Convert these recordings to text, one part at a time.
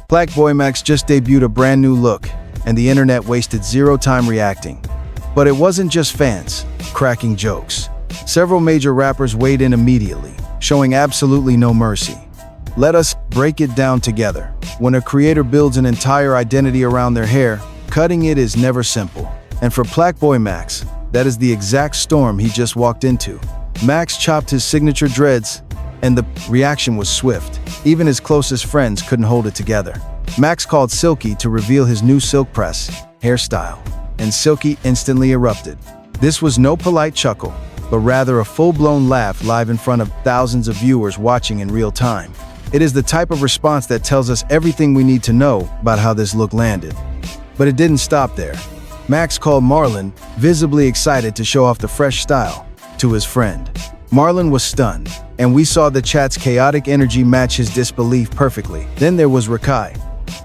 Plaqueboymax just debuted a brand new look, and the internet wasted zero time reacting. But it wasn't just fans cracking jokes. Several major rappers weighed in immediately, showing absolutely no mercy. Let us break it down together. When a creator builds an entire identity around their hair, cutting it is never simple. And for Plaqueboymax, that is the exact storm he just walked into. Max chopped his signature dreads, and the reaction was swift. Even his closest friends couldn't hold it together. Max called Silky to reveal his new silk press hairstyle, and Silky instantly erupted. This was no polite chuckle, but rather a full-blown laugh live in front of thousands of viewers watching in real time. It is the type of response that tells us everything we need to know about how this look landed. But it didn't stop there. Max called Marlon, visibly excited to show off the fresh style, to his friend. Marlon was stunned, and we saw the chat's chaotic energy match his disbelief perfectly. Then there was Rakai.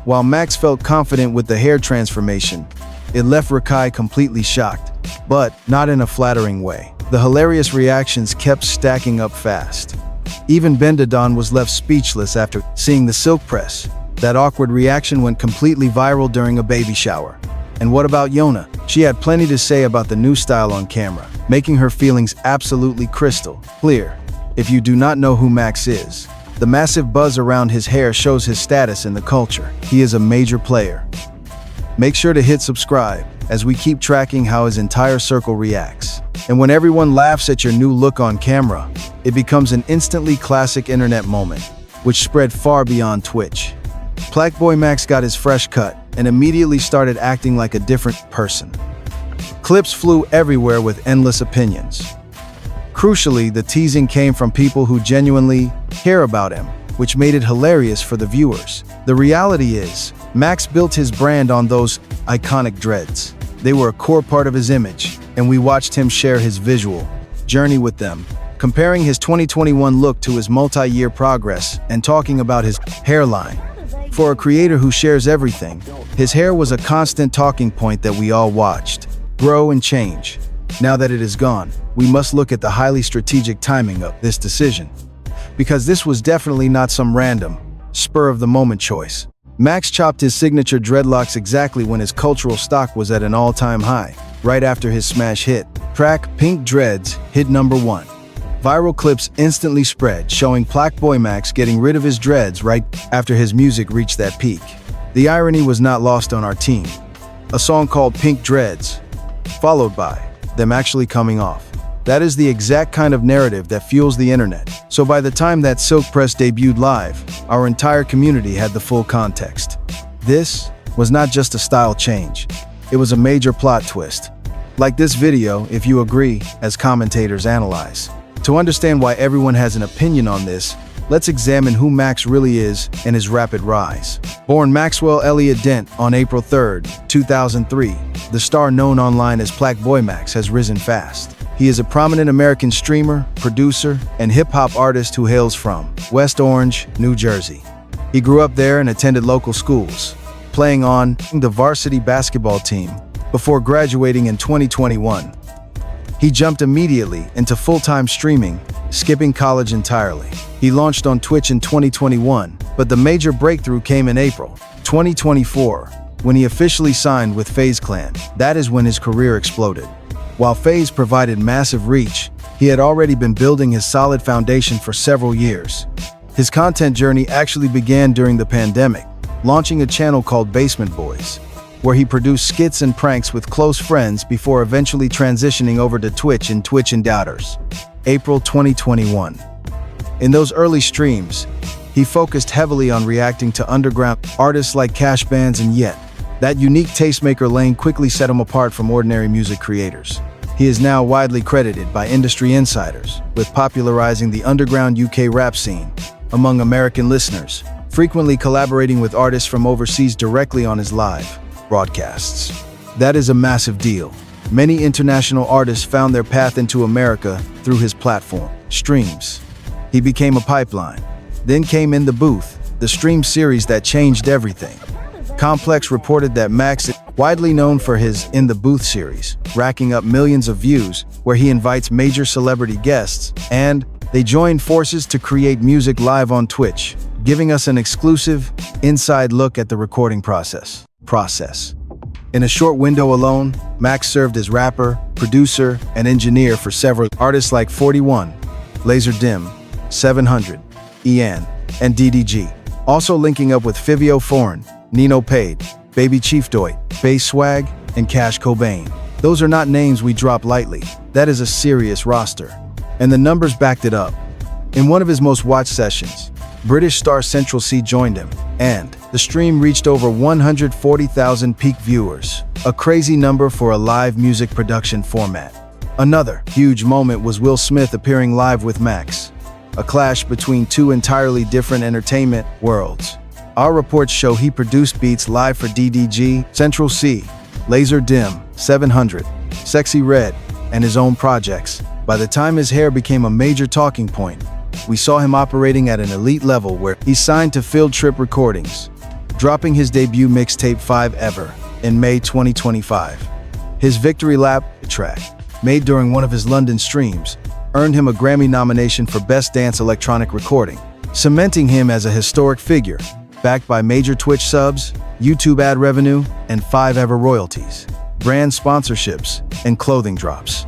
While Max felt confident with the hair transformation, it left Rakai completely shocked, but not in a flattering way. The hilarious reactions kept stacking up fast. Even Bendadon was left speechless after seeing the silk press. That awkward reaction went completely viral during a baby shower. And what about Yona? She had plenty to say about the new style on camera, making her feelings absolutely crystal clear. If you do not know who Max is, the massive buzz around his hair shows his status in the culture. He is a major player. Make sure to hit subscribe as we keep tracking how his entire circle reacts. And when everyone laughs at your new look on camera, it becomes an instantly classic internet moment, which spread far beyond Twitch. Plaqueboymax got his fresh cut and immediately started acting like a different person. Clips flew everywhere with endless opinions. Crucially, the teasing came from people who genuinely care about him, which made it hilarious for the viewers. The reality is, Max built his brand on those iconic dreads. They were a core part of his image, and we watched him share his visual journey with them, comparing his 2021 look to his multi-year progress and talking about his hairline. For a creator who shares everything, his hair was a constant talking point that we all watched grow and change. Now that it is gone, we must look at the highly strategic timing of this decision, because this was definitely not some random, spur-of-the-moment choice. Max chopped his signature dreadlocks exactly when his cultural stock was at an all-time high, right after his smash hit. Track Pink Dreads hit #1. Viral clips instantly spread, showing Plaqueboymax getting rid of his dreads right after his music reached that peak. The irony was not lost on our team. A song called Pink Dreads, followed by them actually coming off. That is the exact kind of narrative that fuels the internet. So by the time that silk press debuted live, our entire community had the full context. This was not just a style change. It was a major plot twist. Like this video if you agree, as commentators analyze. To understand why everyone has an opinion on this, let's examine who Max really is and his rapid rise. Born Maxwell Elliott Dent on April 3, 2003, the star known online as Plaqueboymax has risen fast. He is a prominent American streamer, producer, and hip-hop artist who hails from West Orange, New Jersey. He grew up there and attended local schools, playing on the varsity basketball team before graduating in 2021. He jumped immediately into full-time streaming, skipping college entirely. He launched on Twitch in 2021, but the major breakthrough came in April 2024, when he officially signed with FaZe Clan. That is when his career exploded. While FaZe provided massive reach, he had already been building his solid foundation for several years. His content journey actually began during the pandemic, launching a channel called Basement Boys, where he produced skits and pranks with close friends before eventually transitioning over to Twitch in Twitch and Doubters, April 2021. In those early streams, he focused heavily on reacting to underground artists like Cash Bands and Yet. That unique tastemaker lane quickly set him apart from ordinary music creators. He is now widely credited by industry insiders with popularizing the underground UK rap scene among American listeners, frequently collaborating with artists from overseas directly on his live broadcasts. That is a massive deal. Many international artists found their path into America through his platform, streams. He became a pipeline. Then came In the Booth, the stream series that changed everything. Complex reported that Max is widely known for his In the Booth series, racking up millions of views, where he invites major celebrity guests and They joined forces to create music live on Twitch, giving us an exclusive, inside look at the recording process. In a short window alone, Max served as rapper, producer, and engineer for several artists like 41, Laser Dim, 700, Ian, and DDG. Also linking up with Fivio Foreign, Nino Paid, Baby Chief Doit, Bass Swag, and Cash Cobain. Those are not names we drop lightly. That is a serious roster. And the numbers backed it up. In one of his most watched sessions, British star Central C joined him, and the stream reached over 140,000 peak viewers, a crazy number for a live music production format. Another huge moment was Will Smith appearing live with Max, a clash between two entirely different entertainment worlds. Our reports show he produced beats live for DDG, Central C, Laser Dim, 700, Sexy Red, and his own projects. By the time his hair became a major talking point, we saw him operating at an elite level where he signed to Field Trip Recordings, dropping his debut mixtape 5 Ever in May 2025. His Victory Lap track, made during one of his London streams, earned him a Grammy nomination for Best Dance Electronic Recording, cementing him as a historic figure, backed by major Twitch subs, YouTube ad revenue, and 5 Ever royalties, brand sponsorships, and clothing drops.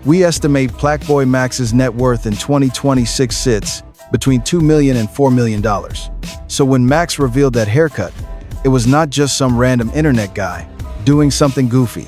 We estimate Plaqueboymax's net worth in 2026 sits between $2 million and $4 million. So when Max revealed that haircut, it was not just some random internet guy doing something goofy.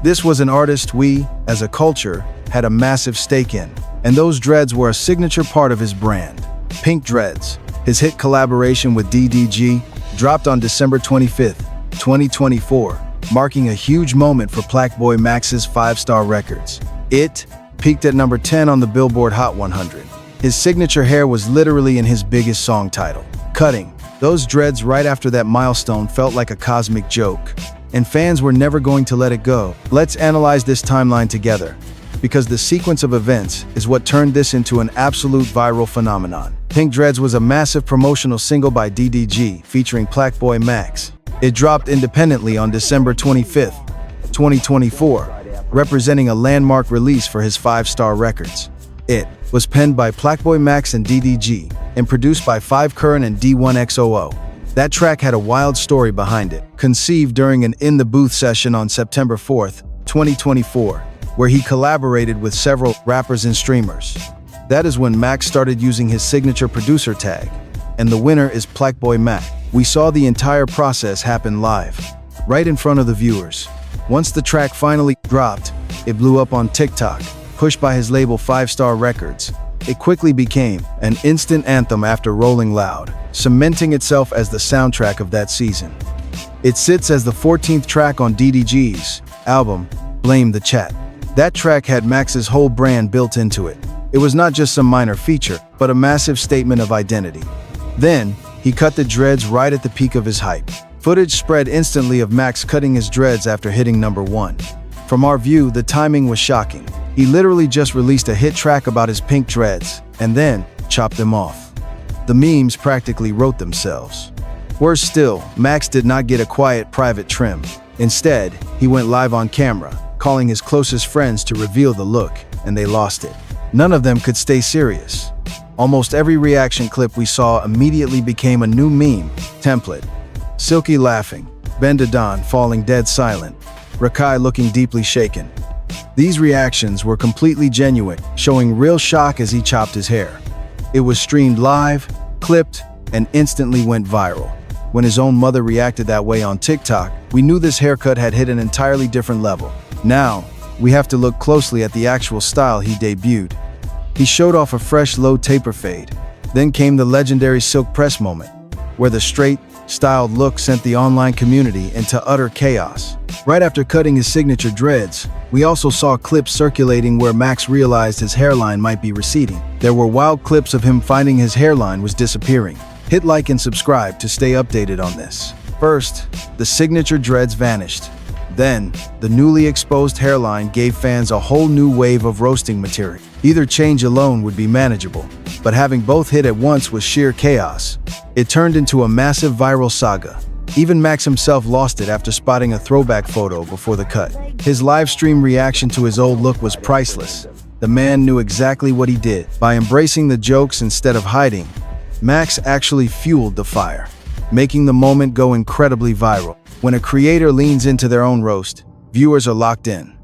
This was an artist we, as a culture, had a massive stake in, and those dreads were a signature part of his brand. Pink Dreads, his hit collaboration with DDG, dropped on December 25, 2024, marking a huge moment for Plaqueboymax's 5-star records. It peaked at number 10 on the Billboard Hot 100. His signature hair was literally in his biggest song title. Cutting those dreads right after that milestone felt like a cosmic joke, and fans were never going to let it go. Let's analyze this timeline together, because the sequence of events is what turned this into an absolute viral phenomenon. Pink Dreads was a massive promotional single by DDG featuring Plaqueboymax. It dropped independently on December 25, 2024, representing a landmark release for his 5-star records. It was penned by Plaqueboymax and DDG and produced by 5 Current and D1XOO. That track had a wild story behind it, conceived during an In the Booth session on September 4, 2024, where he collaborated with several rappers and streamers. That is when Max started using his signature producer tag, and the winner is Plaqueboymax. We saw the entire process happen live, right in front of the viewers. Once the track finally dropped, it blew up on TikTok, pushed by his label 5-Star Records. It quickly became an instant anthem after Rolling Loud, cementing itself as the soundtrack of that season. It sits as the 14th track on DDG's album, Blame the Chat. That track had Max's whole brand built into it. It was not just some minor feature, but a massive statement of identity. Then, he cut the dreads right at the peak of his hype. Footage spread instantly of Max cutting his dreads after hitting number 1. From our view, the timing was shocking. He literally just released a hit track about his pink dreads, and then chopped them off. The memes practically wrote themselves. Worse still, Max did not get a quiet private trim. Instead, he went live on camera, calling his closest friends to reveal the look, and they lost it. None of them could stay serious. Almost every reaction clip we saw immediately became a new meme template. Silky laughing, Bendadon falling dead silent, Rakai looking deeply shaken. These reactions were completely genuine, showing real shock as he chopped his hair. It was streamed live, clipped, and instantly went viral. When his own mother reacted that way on TikTok, we knew this haircut had hit an entirely different level. Now, we have to look closely at the actual style he debuted. He showed off a fresh low taper fade. Then came the legendary silk press moment, where the straight, styled look sent the online community into utter chaos. Right after cutting his signature dreads, we also saw clips circulating where Max realized his hairline might be receding. There were wild clips of him finding his hairline was disappearing. Hit like and subscribe to stay updated on this. First, the signature dreads vanished. Then, the newly exposed hairline gave fans a whole new wave of roasting material. Either change alone would be manageable, but having both hit at once was sheer chaos. It turned into a massive viral saga. Even Max himself lost it after spotting a throwback photo before the cut. His live stream reaction to his old look was priceless, The man knew exactly what he did. By embracing the jokes instead of hiding, Max actually fueled the fire, making the moment go incredibly viral. When a creator leans into their own roast, viewers are locked in.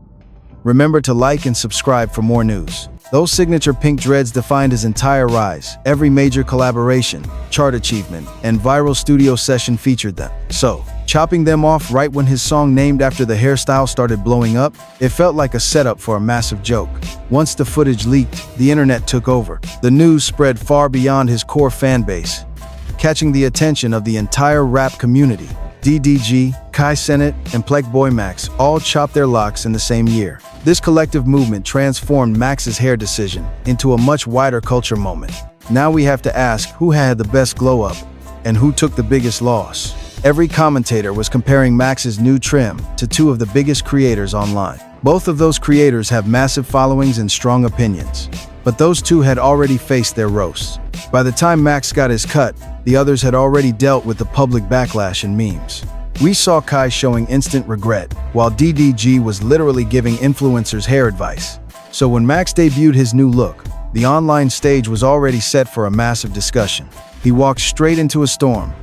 Remember to like and subscribe for more news. Those signature pink dreads defined his entire rise. Every major collaboration, chart achievement, and viral studio session featured them. So, chopping them off right when his song named after the hairstyle started blowing up, it felt like a setup for a massive joke. Once the footage leaked, the internet took over. The news spread far beyond his core fan base, catching the attention of the entire rap community. DDG, Kai Cenat, and Plaqueboymax all chopped their locks in the same year. This collective movement transformed Max's hair decision into a much wider culture moment. Now we have to ask who had the best glow up and who took the biggest loss. Every commentator was comparing Max's new trim to two of the biggest creators online. Both of those creators have massive followings and strong opinions, but those two had already faced their roasts. By the time Max got his cut, the others had already dealt with the public backlash and memes. We saw Kai showing instant regret, while DDG was literally giving influencers hair advice. So when Max debuted his new look, the online stage was already set for a massive discussion. He walked straight into a storm.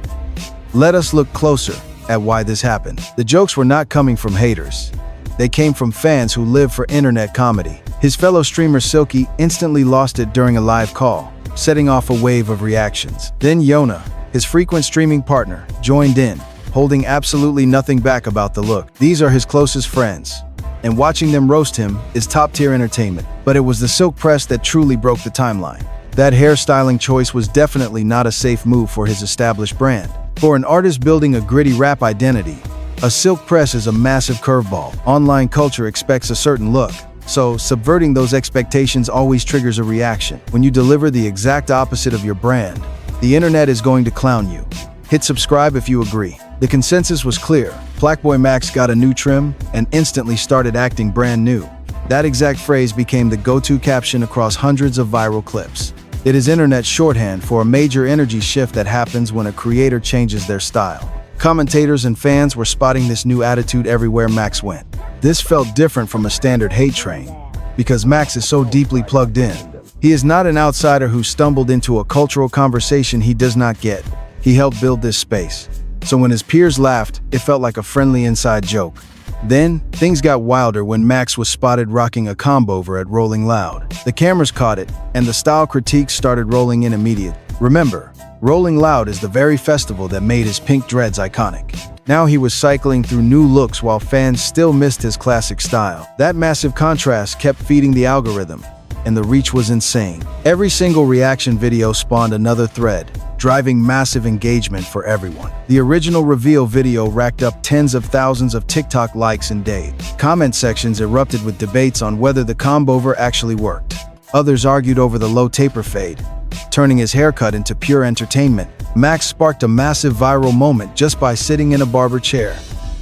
Let us look closer at why this happened. The jokes were not coming from haters. They came from fans who live for internet comedy. His fellow streamer Silky instantly lost it during a live call, setting off a wave of reactions. Then Yona, his frequent streaming partner, joined in, holding absolutely nothing back about the look. These are his closest friends, and watching them roast him is top-tier entertainment. But it was the silk press that truly broke the timeline. That hairstyling choice was definitely not a safe move for his established brand. For an artist building a gritty rap identity, a silk press is a massive curveball. Online culture expects a certain look, so subverting those expectations always triggers a reaction. When you deliver the exact opposite of your brand, the internet is going to clown you. Hit subscribe if you agree. The consensus was clear. Plaqueboymax got a new trim and instantly started acting brand new. That exact phrase became the go-to caption across hundreds of viral clips. It is internet shorthand for a major energy shift that happens when a creator changes their style. Commentators and fans were spotting this new attitude everywhere Max went. This felt different from a standard hate train, because Max is so deeply plugged in. He is not an outsider who stumbled into a cultural conversation he does not get. He helped build this space. So when his peers laughed, it felt like a friendly inside joke. Then, things got wilder when Max was spotted rocking a comb-over at Rolling Loud. The cameras caught it, and the style critiques started rolling in immediately. Remember, Rolling Loud is the very festival that made his pink dreads iconic. Now he was cycling through new looks while fans still missed his classic style. That massive contrast kept feeding the algorithm, and the reach was insane. Every single reaction video spawned another thread, driving massive engagement for everyone. The original reveal video racked up tens of thousands of TikTok likes in days. Comment sections erupted with debates on whether the comb-over actually worked. Others argued over the low taper fade, turning his haircut into pure entertainment. Max sparked a massive viral moment just by sitting in a barber chair.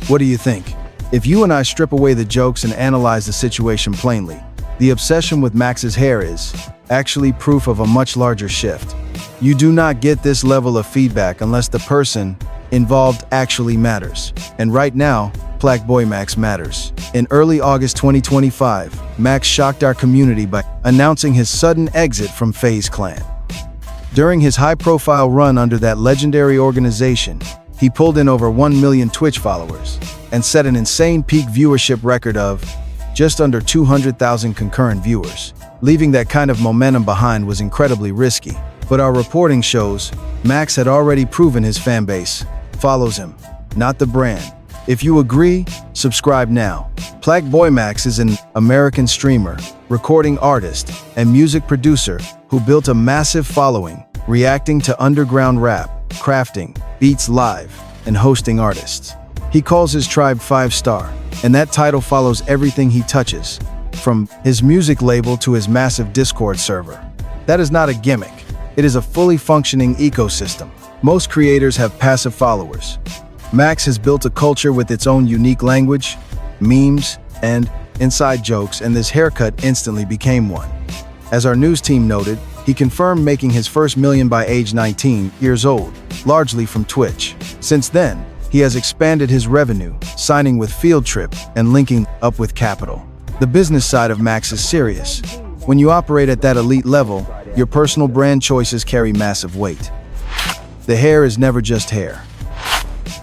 What do you think? If you and I strip away the jokes and analyze the situation plainly, the obsession with Max's hair is actually proof of a much larger shift. You do not get this level of feedback unless the person involved actually matters. And right now, Plaqueboymax matters. In early August 2025, Max shocked our community by announcing his sudden exit from FaZe Clan. During his high-profile run under that legendary organization, he pulled in over 1 million Twitch followers and set an insane peak viewership record of just under 200,000 concurrent viewers. Leaving that kind of momentum behind was incredibly risky. But our reporting shows Max had already proven his fanbase follows him, not the brand. If you agree, subscribe now. Plaqueboymax is an American streamer, recording artist, and music producer who built a massive following, reacting to underground rap, crafting, beats live, and hosting artists. He calls his tribe 5-star, and that title follows everything he touches, from his music label to his massive Discord server. That is not a gimmick. It is a fully functioning ecosystem. Most creators have passive followers. Max has built a culture with its own unique language, memes, and inside jokes, and this haircut instantly became one. As our news team noted, he confirmed making his first million by age 19 years old, largely from Twitch. Since then, he has expanded his revenue, signing with Field Trip and linking up with Capital. The business side of Max is serious. When you operate at that elite level, your personal brand choices carry massive weight. The hair is never just hair.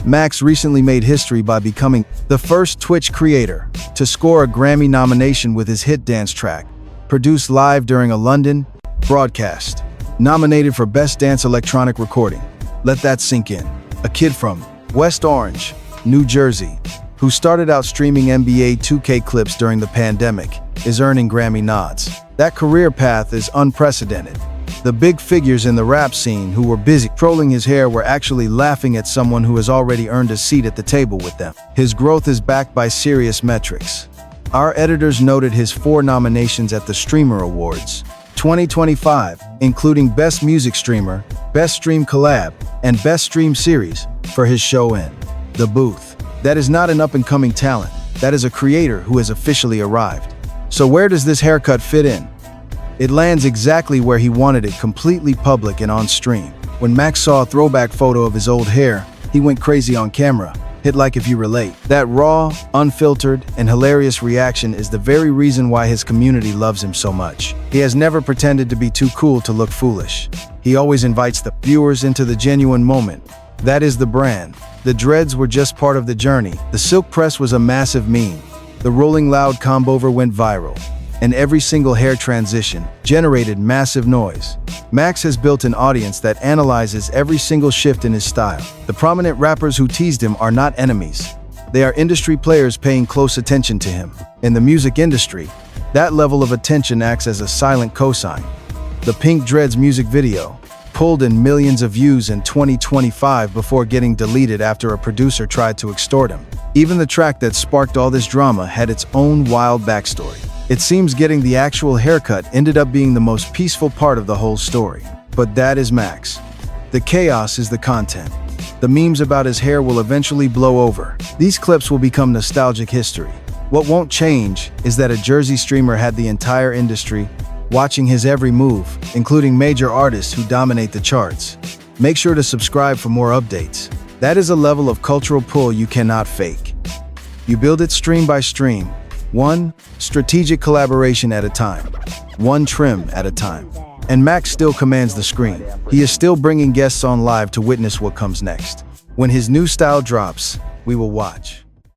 Max recently made history by becoming the first Twitch creator to score a Grammy nomination with his hit dance track, produced live during a London broadcast. Nominated for Best Dance Electronic Recording. Let that sink in. A kid from West Orange, New Jersey, who started out streaming NBA 2K clips during the pandemic, is earning Grammy nods. That career path is unprecedented. The big figures in the rap scene who were busy trolling his hair were actually laughing at someone who has already earned a seat at the table with them. His growth is backed by serious metrics. Our editors noted his 4 nominations at the Streamer Awards 2025, including Best Music Streamer, Best Stream Collab, and Best Stream Series for his show in The Booth. That is not an up-and-coming talent. That is a creator who has officially arrived. So where does this haircut fit in? It lands exactly where he wanted it, completely public and on stream. When Max saw a throwback photo of his old hair, he went crazy on camera. Hit like if you relate. That raw, unfiltered, and hilarious reaction is the very reason why his community loves him so much. He has never pretended to be too cool to look foolish. He always invites the viewers into the genuine moment. That is the brand. The dreads were just part of the journey. The silk press was a massive meme. The rolling loud combover went viral, and every single hair transition generated massive noise. Max has built an audience that analyzes every single shift in his style. The prominent rappers who teased him are not enemies. They are industry players paying close attention to him. In the music industry, that level of attention acts as a silent cosign. The Pink Dreads music video pulled in millions of views in 2025 before getting deleted after a producer tried to extort him. Even the track that sparked all this drama had its own wild backstory. It seems getting the actual haircut ended up being the most peaceful part of the whole story. But that is Max. The chaos is the content. The memes about his hair will eventually blow over. These clips will become nostalgic history. What won't change is that a Jersey streamer had the entire industry watching his every move, including major artists who dominate the charts. Make sure to subscribe for more updates. That is a level of cultural pull you cannot fake. You build it stream by stream. One strategic collaboration at a time, one trim at a time. And Max still commands the screen. He is still bringing guests on live to witness what comes next. When his new style drops, we will watch.